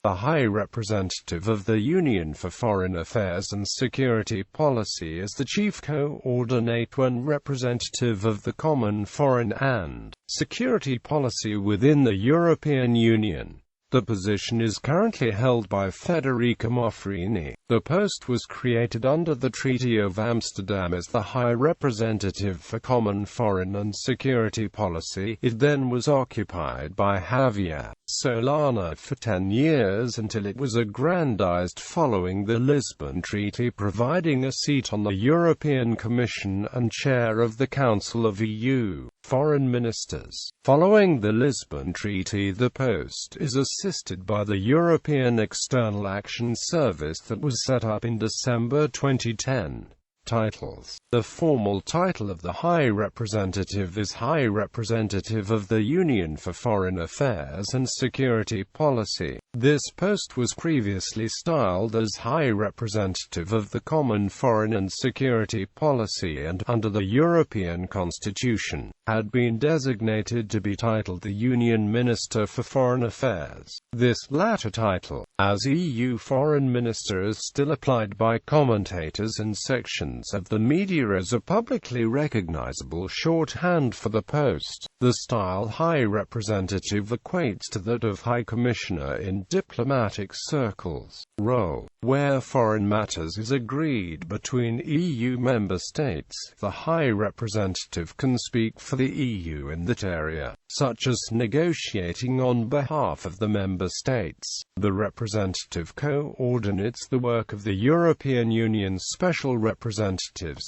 The High Representative of the Union for Foreign Affairs and Security Policy is the chief coordinator and representative of the common foreign and security policy within the European Union. The position is currently held by Federica Mogherini. The post was created under the Treaty of Amsterdam as the High Representative for Common Foreign and Security Policy. It then was occupied by Javier Solana for 10 years until it was aggrandised following the Lisbon Treaty, providing a seat on the European Commission and chair of the Council of EU Foreign Ministers. Following the Lisbon Treaty, the post is assisted by the European External Action Service that was set up in December 2010. Titles. The formal title of the High Representative is High Representative of the Union for Foreign Affairs and Security Policy. This post was previously styled as High Representative of the Common Foreign and Security Policy and, under the European Constitution, had been designated to be titled the Union Minister for Foreign Affairs. This latter title, as EU Foreign Minister, is still applied by commentators and sections of the media as a publicly recognizable shorthand for the post. The style High Representative equates to that of High Commissioner in diplomatic circles. Role. Where foreign matters is agreed between EU member states, the High Representative can speak for the EU in that area, such as negotiating on behalf of the member states. The representative coordinates the work of the European Union's special representatives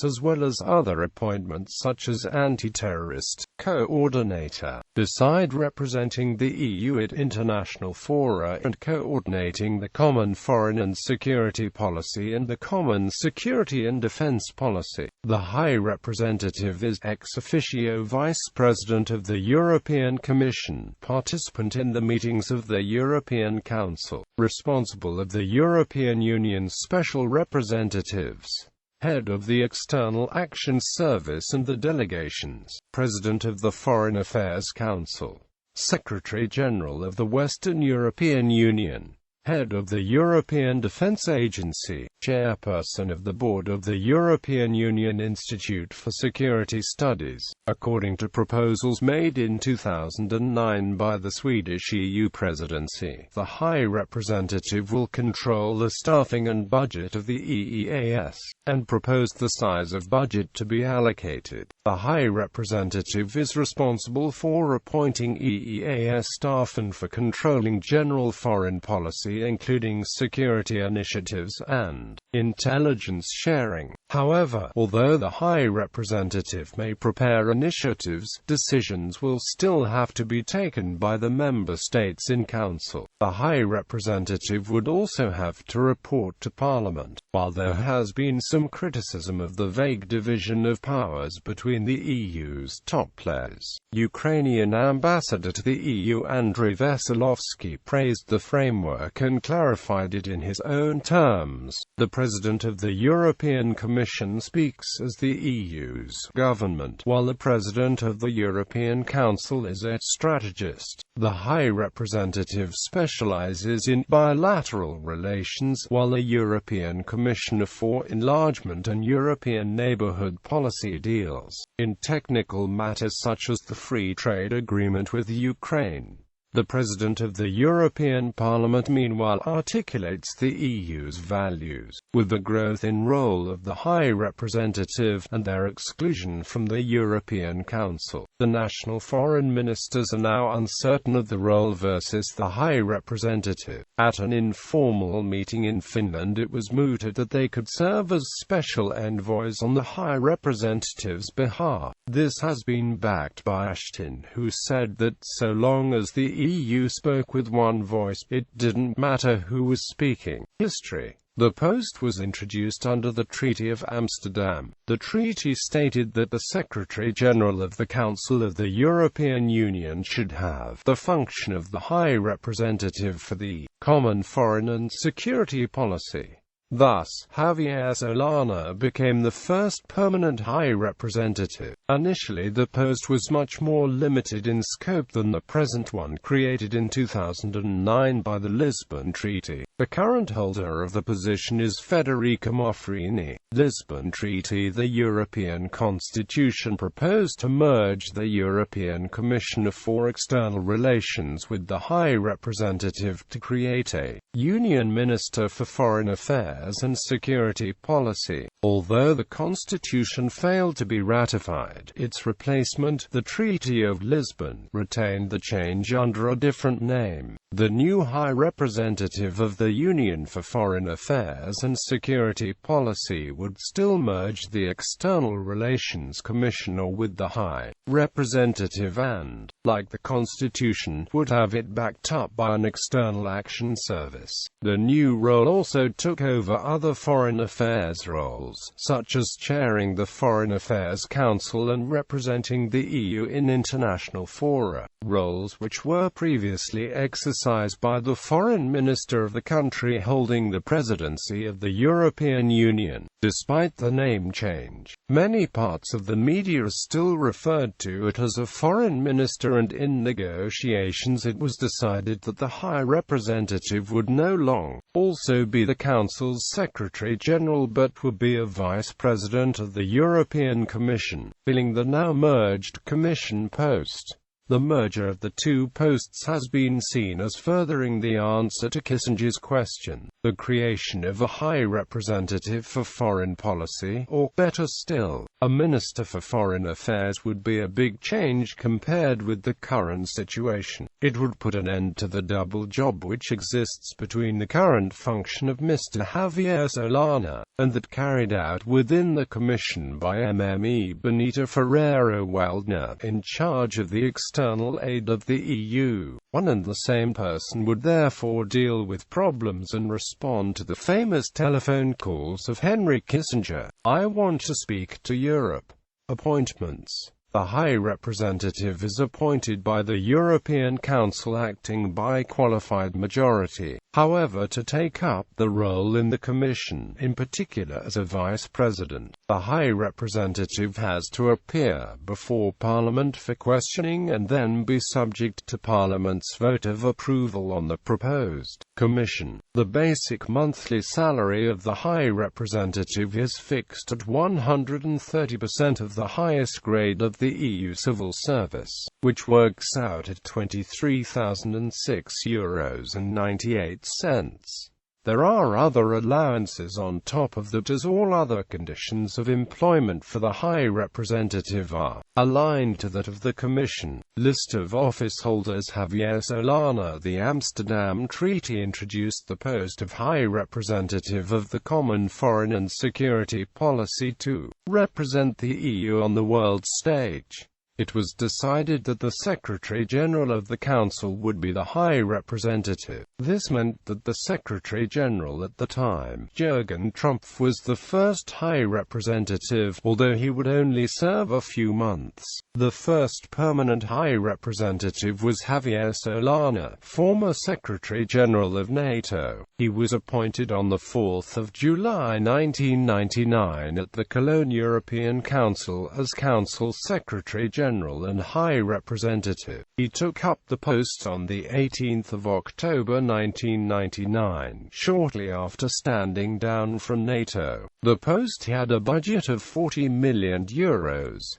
as well as other appointments such as anti-terrorist co-ordinator, beside representing the EU at international fora and coordinating the common foreign and security policy and the common security and defense policy. The High Representative is ex officio Vice President of the European Commission, participant in the meetings of the European Council, responsible of the European Union's special representatives, head of the External Action Service and the delegations, President of the Foreign Affairs Council, Secretary General of the Western European Union, head of the European Defence Agency, chairperson of the board of the European Union Institute for Security Studies. According to proposals made in 2009 by the Swedish EU presidency, the High Representative will control the staffing and budget of the EEAS, and propose the size of budget to be allocated. The High Representative is responsible for appointing EEAS staff and for controlling general foreign policy, including security initiatives and intelligence sharing. However, although the High Representative may prepare initiatives, decisions will still have to be taken by the member states in Council. The High Representative would also have to report to Parliament. While there has been some criticism of the vague division of powers between the EU's top players, Ukrainian ambassador to the EU Andriy Veselovsky praised the framework and clarified it in his own terms. The President of the European Commission speaks as the EU's government, while the President of the European Council is a strategist. The High Representative specializes in bilateral relations, while the European Commissioner for Enlargement and European Neighbourhood Policy deals in technical matters such as the free trade agreement with Ukraine. The President of the European Parliament meanwhile articulates the EU's values. With the growth in role of the High Representative and their exclusion from the European Council, the national foreign ministers are now uncertain of the role versus the High Representative. At an informal meeting in Finland, it was mooted that they could serve as special envoys on the High Representative's behalf. This has been backed by Ashton, who said that so long as the EU spoke with one voice, it didn't matter who was speaking. History. The post was introduced under the Treaty of Amsterdam. The treaty stated that the Secretary-General of the Council of the European Union should have the function of the High Representative for the common foreign and security policy. Thus, Javier Solana became the first permanent High Representative. Initially, the post was much more limited in scope than the present one created in 2009 by the Lisbon Treaty. The current holder of the position is Federica Mogherini. Lisbon Treaty. The European Constitution proposed to merge the European Commissioner for External Relations with the High Representative to create a Union Minister for Foreign Affairs and Security Policy. Although the Constitution failed to be ratified, its replacement, the Treaty of Lisbon, retained the change under a different name. The new High Representative of the Union for Foreign Affairs and Security Policy would still merge the External Relations Commissioner with the High Representative and, like the Constitution, would have it backed up by an External Action Service. The new role also took over other foreign affairs roles, such as chairing the Foreign Affairs Council and representing the EU in international fora, roles which were previously exercised by the foreign minister of the country holding the presidency of the European Union. Despite the name change, many parts of the media still referred to it as a foreign minister, and in negotiations it was decided that the High Representative would no longer also be the Council's Secretary-General but would be a Vice President of the European Commission, filling the now merged Commission post. The merger of the two posts has been seen as furthering the answer to Kissinger's question, the creation of a High Representative for Foreign Policy, or better still, a Minister for Foreign Affairs, would be a big change compared with the current situation. It would put an end to the double job which exists between the current function of Mr. Javier Solana, and that carried out within the Commission by MME Benita Ferrero-Waldner, in charge of the external aid of the EU. One and the same person would therefore deal with problems and respond to the famous telephone calls of Henry Kissinger. I want to speak to Europe. Appointments. The High Representative is appointed by the European Council acting by qualified majority, however, to take up the role in the Commission, in particular as a Vice President. The High Representative has to appear before Parliament for questioning and then be subject to Parliament's vote of approval on the proposed Commission. The basic monthly salary of the High Representative is fixed at 130% of the highest grade of the EU civil service, which works out at €23,006.98. There are other allowances on top of that, as all other conditions of employment for the High Representative are aligned to that of the Commission. List of office holders. Javier Solana. The Amsterdam Treaty introduced the post of High Representative of the Common Foreign and Security Policy to represent the EU on the world stage. It was decided that the Secretary-General of the Council would be the High Representative. This meant that the Secretary-General at the time, Jürgen Trumpf, was the first High Representative, although he would only serve a few months. The first permanent High Representative was Javier Solana, former Secretary-General of NATO. He was appointed on the 4th of July 1999 at the Cologne European Council as Council Secretary-General and High Representative. He took up the post on the 18th of October 1999, shortly after standing down from NATO. The post had a budget of €40 million,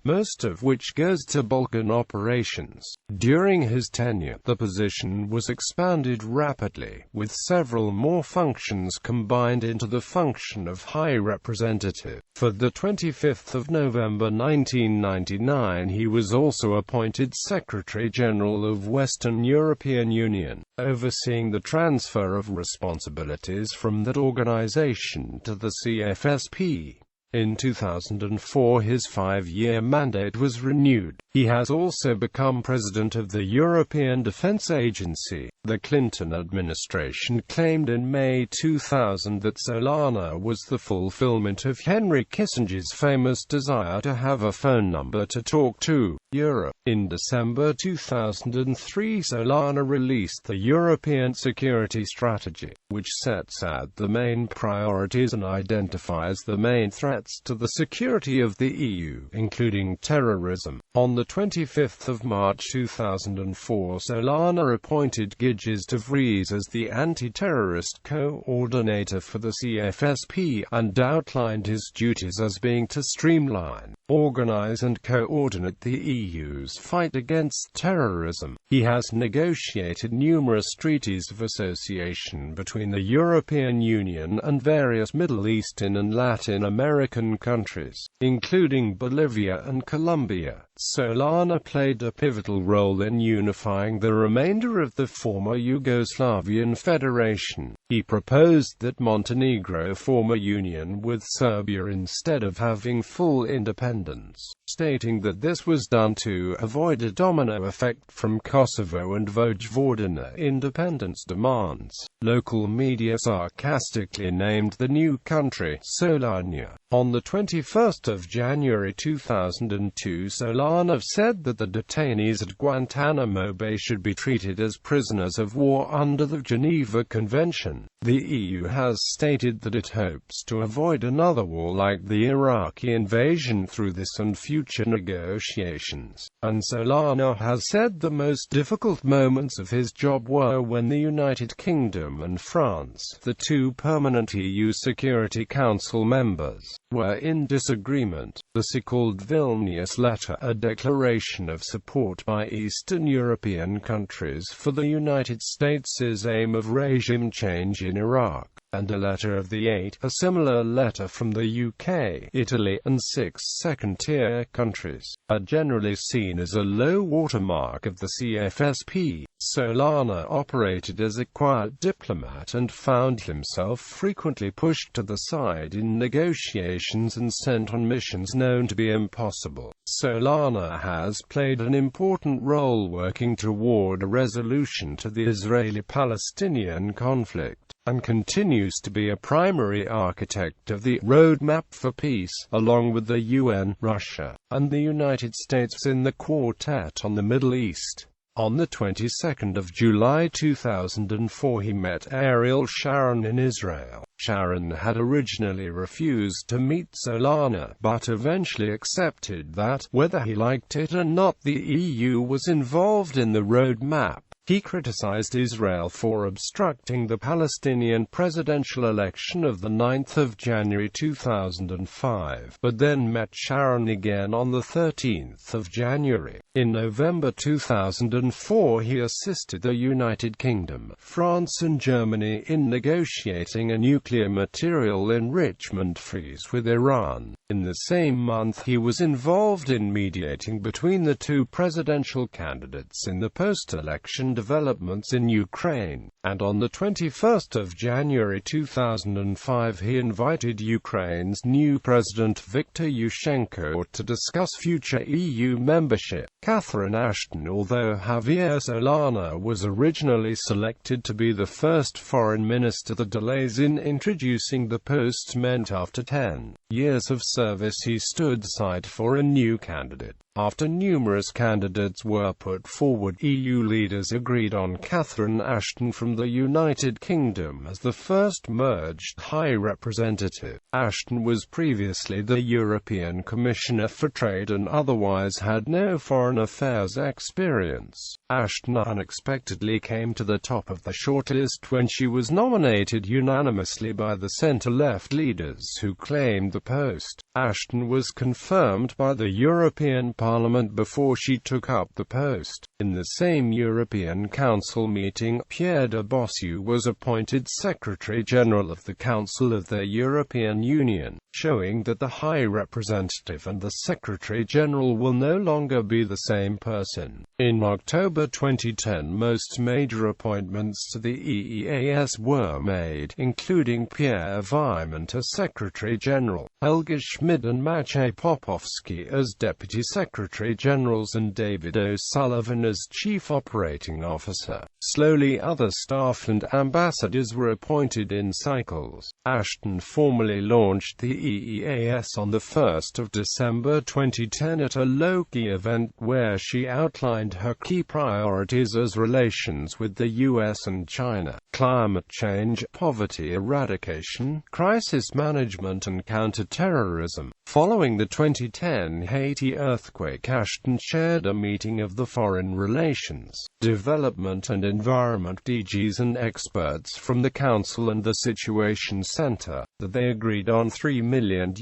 most of which goes to Balkan operations. During his tenure, the position was expanded rapidly, with several more functions combined into the function of High Representative. For the 25th of November 1999 he was also appointed Secretary-General of Western European Union, overseeing the transfer of responsibilities from that organization to the CFSP. In 2004 his 5-year mandate was renewed. He has also become president of the European Defence Agency. The Clinton administration claimed in May 2000 that Solana was the fulfillment of Henry Kissinger's famous desire to have a phone number to talk to Europe. In December 2003, Solana released the European Security Strategy, which sets out the main priorities and identifies the main threats to the security of the EU, including terrorism. On the 25th of March 2004, Solana appointed Gilles de Vries as the anti-terrorist coordinator for the CFSP, and outlined his duties as being to streamline, organize and coordinate the EU's fight against terrorism. He has negotiated numerous treaties of association between the European Union and various Middle Eastern and Latin American countries, including Bolivia and Colombia. Solana played a pivotal role in unifying the remainder of the former Yugoslavian Federation. He proposed that Montenegro form a union with Serbia instead of having full independence, stating that this was done to avoid a domino effect from Kosovo and Vojvodina independence demands. Local media sarcastically named the new country Solana. On the 21st of January 2002, Solana said that the detainees at Guantanamo Bay should be treated as prisoners of war under the Geneva Convention. The EU has stated that it hopes to avoid another war like the Iraqi invasion through this and future negotiations. And Solana has said the most difficult moments of his job were when the United Kingdom and France, the two permanent EU Security Council members, were in disagreement. The so-called Vilnius Letter, a declaration of support by Eastern European countries for the United States' aim of regime change in Iraq, and a letter of the 8, a similar letter from the UK, Italy, and 6 second-tier countries, are generally seen as a low watermark of the CFSP. Solana operated as a quiet diplomat and found himself frequently pushed to the side in negotiations and sent on missions known to be impossible. Solana has played an important role working toward a resolution to the Israeli-Palestinian conflict, and continues to be a primary architect of the roadmap for peace, along with the UN, Russia, and the United States in the Quartet on the Middle East. On the 22nd of July 2004 he met Ariel Sharon in Israel. Sharon had originally refused to meet Solana, but eventually accepted that, whether he liked it or not, the EU was involved in the roadmap. He criticized Israel for obstructing the Palestinian presidential election of the 9th of January 2005, but then met Sharon again on the 13th of January. In November 2004 he assisted the United Kingdom, France and Germany in negotiating a nuclear material enrichment freeze with Iran. In the same month he was involved in mediating between the two presidential candidates in the post-election developments in Ukraine, and on the 21st of January 2005 he invited Ukraine's new president Viktor Yushchenko to discuss future EU membership. Catherine Ashton. Although Javier Solana was originally selected to be the first foreign minister, the delays in introducing the post meant after 10 years of service he stood aside for a new candidate. After numerous candidates were put forward, EU leaders agreed on Catherine Ashton from the United Kingdom as the first merged High Representative. Ashton was previously the European Commissioner for Trade and otherwise had no foreign affairs experience. Ashton unexpectedly came to the top of the shortlist when she was nominated unanimously by the centre-left leaders who claimed the post. Ashton was confirmed by the European Parliament before she took up the post. In the same European Council meeting, Pierre de Bossu was appointed Secretary-General of the Council of the European Union, showing that the High Representative and the Secretary-General will no longer be the same person. In October 2010, most major appointments to the EEAS were made, including Pierre Vimont as Secretary-General, Helga Schmid and Maciej Popowski as Deputy Secretary-Generals, and David O'Sullivan as Chief Operating Officer. Slowly other staff and ambassadors were appointed in cycles. Ashton formally launched the EEAS on the 1st of December 2010 at a low-key event where she outlined her key priorities as relations with the US and China, climate change, poverty eradication, crisis management and counter-terrorism. Following the 2010 Haiti earthquake, Ashton chaired a meeting of the Foreign Relations, Development and Environment DGs and experts from the Council and the Situation Center, that they agreed on €3 million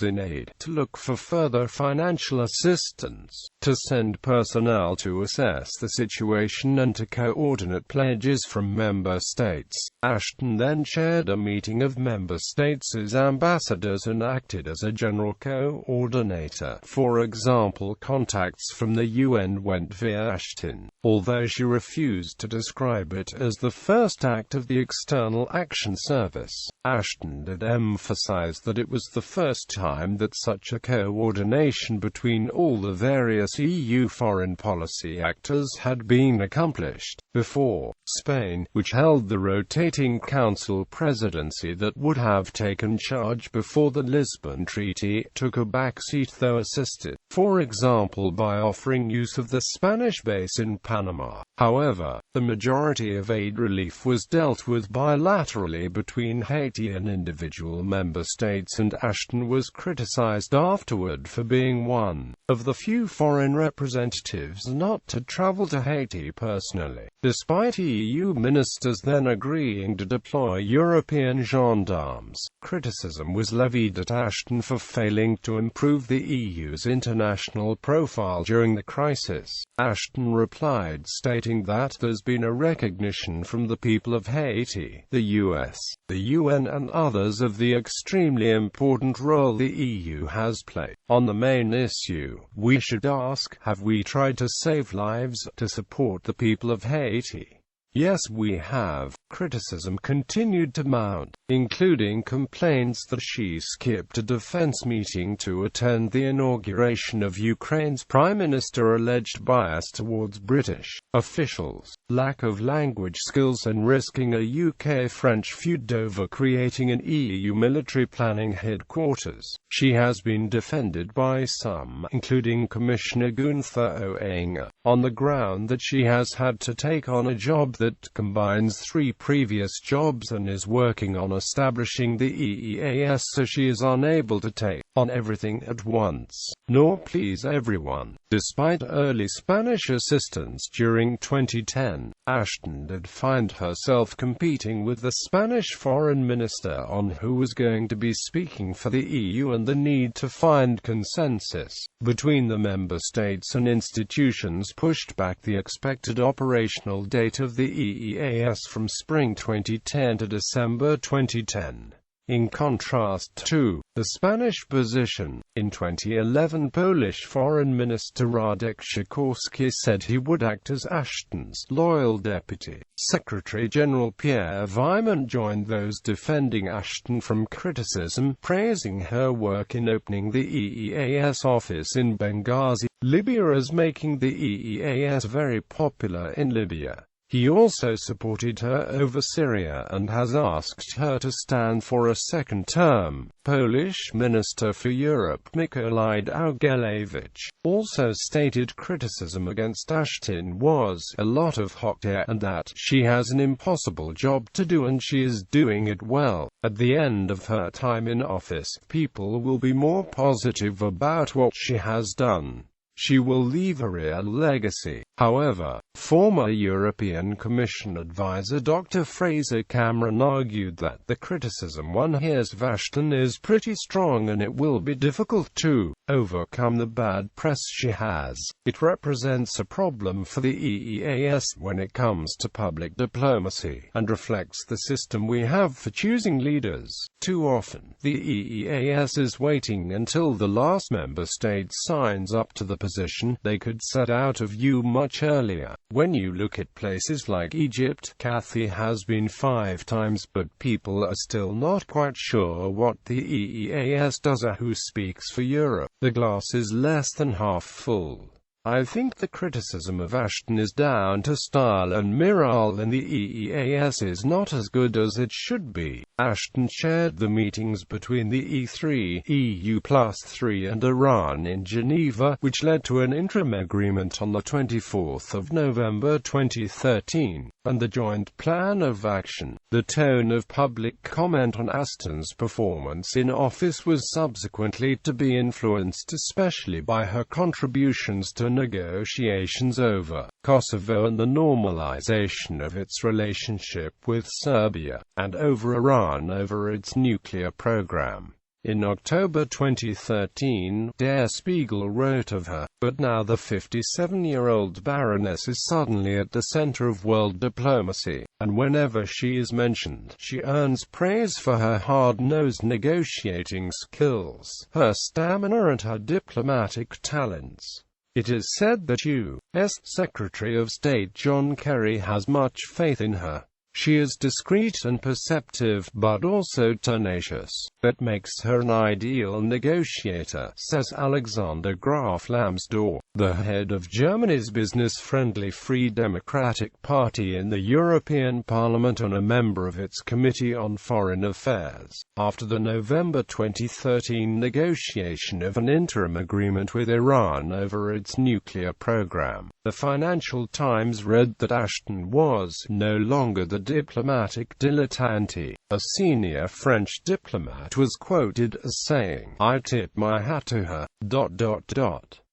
in aid, to look for further financial assistance, to send personnel to assess the situation and to coordinate pledges from member states. Ashton then chaired a meeting of member states as ambassadors and acted as a general coordinator. For example, contacts from the UN went via Ashton, although she refused to describe it as the first act of the External Action Service. Ashton did emphasize that it was the first time that such a coordination between all the various EU foreign policy actors had been accomplished. Before, Spain, which held the rotating Council presidency that would have taken charge before the Lisbon Treaty, took a backseat, though assisted, for example, by offering use of the Spanish base in Panama. However, the majority of aid relief was dealt with bilaterally between Haiti and individual member states, and Ashton was criticized afterward for being one of the few foreign representatives not to travel to Haiti personally, despite EU ministers then agreeing to deploy European gendarmes. Criticism was levied at Ashton for failing to improve the EU's international profile during the crisis. Ashton replied, stating that there's been a recognition from the people of Haiti, the US, the UN and others of the extremely important role the EU has played. On the main issue, we should ask, have we tried to save lives, to support the people of Haiti? Yes, we have. Criticism continued to mount, including complaints that she skipped a defense meeting to attend the inauguration of Ukraine's Prime Minister, alleged bias towards British officials, lack of language skills and risking a UK-French feud over creating an EU military planning headquarters. She has been defended by some, including Commissioner Gunther Oettinger, on the ground that she has had to take on a job that combines 3 previous jobs and is working on establishing the EEAS, so she is unable to take on everything at once, nor please everyone. Despite early Spanish assistance during 2010, Ashton did find herself competing with the Spanish foreign minister on who was going to be speaking for the EU and the need to find consensus between the member states and institutions pushed back the expected operational date of the EEAS from spring 2010 to December 2010. In contrast to the Spanish position, in 2011 Polish Foreign Minister Radek Sikorski said he would act as Ashton's loyal deputy. Secretary-General Pierre Vimont joined those defending Ashton from criticism, praising her work in opening the EEAS office in Benghazi, Libya, as making the EEAS very popular in Libya. He also supported her over Syria and has asked her to stand for a second term. Polish Minister for Europe Mikołaj Augelewicz also stated criticism against Ashton was a lot of hot air and that she has an impossible job to do and she is doing it well. At the end of her time in office, people will be more positive about what she has done. She will leave a real legacy. However, former European Commission advisor Dr. Fraser Cameron argued that the criticism one hears of Ashton is pretty strong and it will be difficult to overcome the bad press she has. It represents a problem for the EEAS when it comes to public diplomacy, and reflects the system we have for choosing leaders. Too often, the EEAS is waiting until the last member state signs up to the position they could set out of EU much earlier. When you look at places like Egypt, Cathy has been 5 times, but people are still not quite sure what the EEAS does. Who speaks for Europe? The glass is less than half full. I think the criticism of Ashton is down to style, and morale in the EEAS is not as good as it should be. Ashton chaired the meetings between the E3, EU+3 and Iran in Geneva, which led to an interim agreement on the 24th of November 2013, and the Joint Plan of Action. The tone of public comment on Ashton's performance in office was subsequently to be influenced especially by her contributions to negotiations over Kosovo and the normalization of its relationship with Serbia, and over Iran over its nuclear program. In October 2013, Der Spiegel wrote of her, but now the 57-year-old Baroness is suddenly at the center of world diplomacy, and whenever she is mentioned, she earns praise for her hard-nosed negotiating skills, her stamina and her diplomatic talents. It is said that U.S. Secretary of State John Kerry has much faith in her. She is discreet and perceptive, but also tenacious. That makes her an ideal negotiator, says Alexander Graf Lambsdorff, the head of Germany's business-friendly Free Democratic Party in the European Parliament and a member of its Committee on Foreign Affairs. After the November 2013 negotiation of an interim agreement with Iran over its nuclear program, the Financial Times read that Ashton was no longer the diplomatic dilettante. A senior French diplomat was quoted as saying, "I tip my hat to her.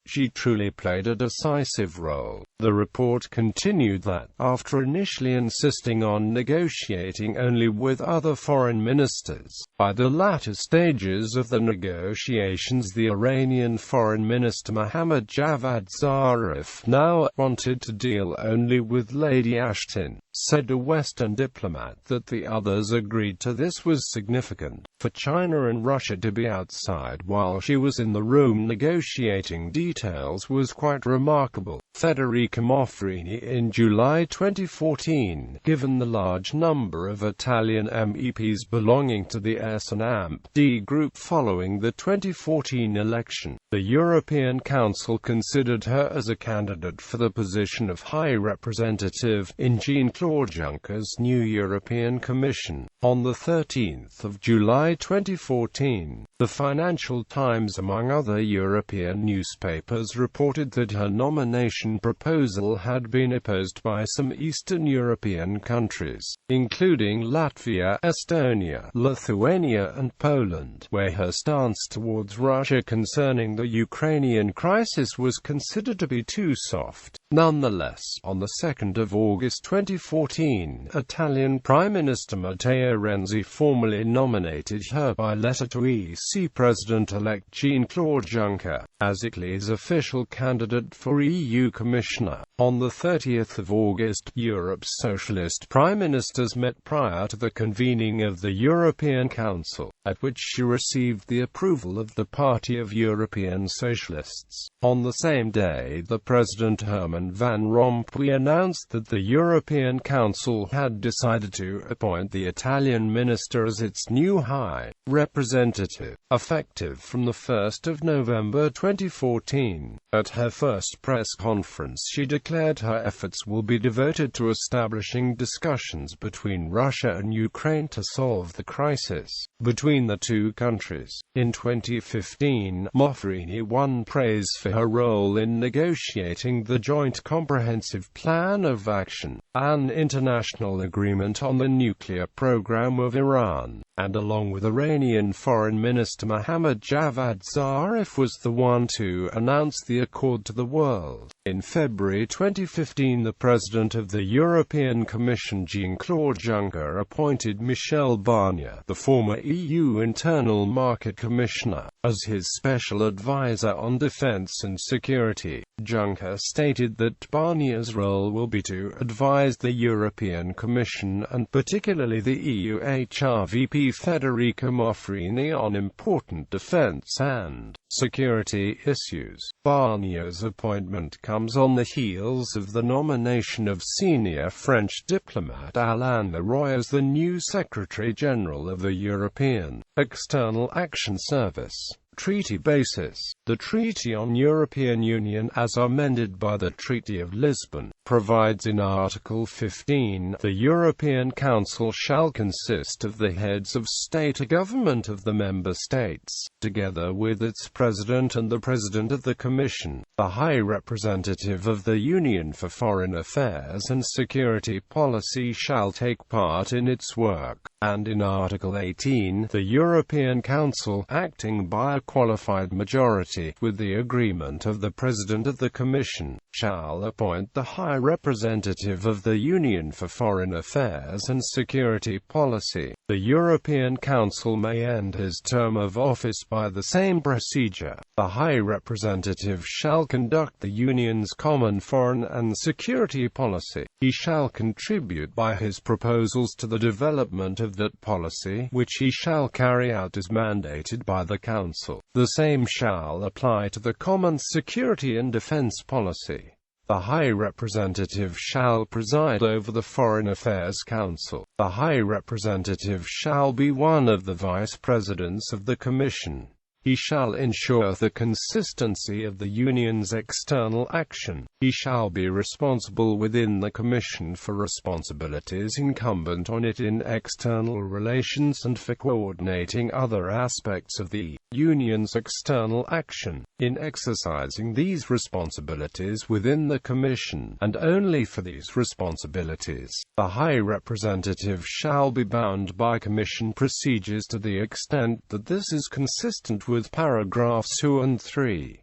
She truly played a decisive role." The report continued that, after initially insisting on negotiating only with other foreign ministers, by the latter stages of the negotiations the Iranian Foreign Minister Mohammad Javad Zarif now wanted to deal only with Lady Ashton. Said a Western diplomat that the others agreed to this was significant. For China and Russia to be outside while she was in the room negotiating details was quite remarkable. Federica Mogherini in July 2014, given the large number of Italian MEPs belonging to the S&D group following the 2014 election, the European Council considered her as a candidate for the position of High Representative in Jean-Claude Juncker's new European Commission. On the 13th of July 2014, the Financial Times, among other European newspapers, reported that her nomination proposal had been opposed by some Eastern European countries, including Latvia, Estonia, Lithuania and Poland, where her stance towards Russia concerning the Ukrainian crisis was considered to be too soft. Nonetheless, on the 2nd of August 2014, Italian Prime Minister Matteo Renzi formally nominated her by letter to EC President-elect Jean-Claude Juncker as Italy's official candidate for EU Commissioner. On the 30th of August, Europe's socialist prime ministers met prior to the convening of the European Council, at which she received the approval of the Party of European Socialists. On the same day, the President Herman Van Rompuy announced that the European Council had decided to appoint the Italian minister as its new High Representative, effective from the 1st of November 2014. At her first press conference, she declared her efforts will be devoted to establishing discussions between Russia and Ukraine to solve the crisis between the two countries. In 2015, Mogherini won praise for her role in negotiating the Joint Comprehensive Plan of Action, an international agreement on the nuclear program of Iran, and along with Iranian Foreign Minister Mohammad Javad Zarif was the one to announce the accord to the world. In February 2015, the President of the European Commission Jean-Claude Juncker appointed Michel Barnier, the former EU Internal Market Commissioner, as his special advisor on defense and security. Juncker stated that Barnier's role will be to advise the European Commission and particularly the EU HR VP Federica Mogherini on important defense and security issues. Barnier's appointment comes on the heels of the nomination of senior French diplomat Alain Leroy as the new Secretary-General of the European External Action Service. Treaty basis. The Treaty on European Union, as amended by the Treaty of Lisbon, provides in Article 15, "The European Council shall consist of the heads of state or government of the member states, together with its president and the president of the Commission. The High Representative of the Union for Foreign Affairs and Security Policy shall take part in its work." And in Article 18, "The European Council, acting by a qualified majority, with the agreement of the President of the Commission, shall appoint the High Representative of the Union for Foreign Affairs and Security Policy. The European Council may end his term of office by the same procedure. The High Representative shall conduct the Union's common foreign and security policy. He shall contribute by his proposals to the development of that policy, which he shall carry out as mandated by the Council. The same shall apply to the common security and defense policy. The High Representative shall preside over the Foreign Affairs Council. The High Representative shall be one of the Vice-Presidents of the Commission. He shall ensure the consistency of the Union's external action. He shall be responsible within the Commission for responsibilities incumbent on it in external relations and for coordinating other aspects of the Union's external action. In exercising these responsibilities within the Commission, and only for these responsibilities, the High Representative shall be bound by Commission procedures to the extent that this is consistent with paragraphs 2 and 3.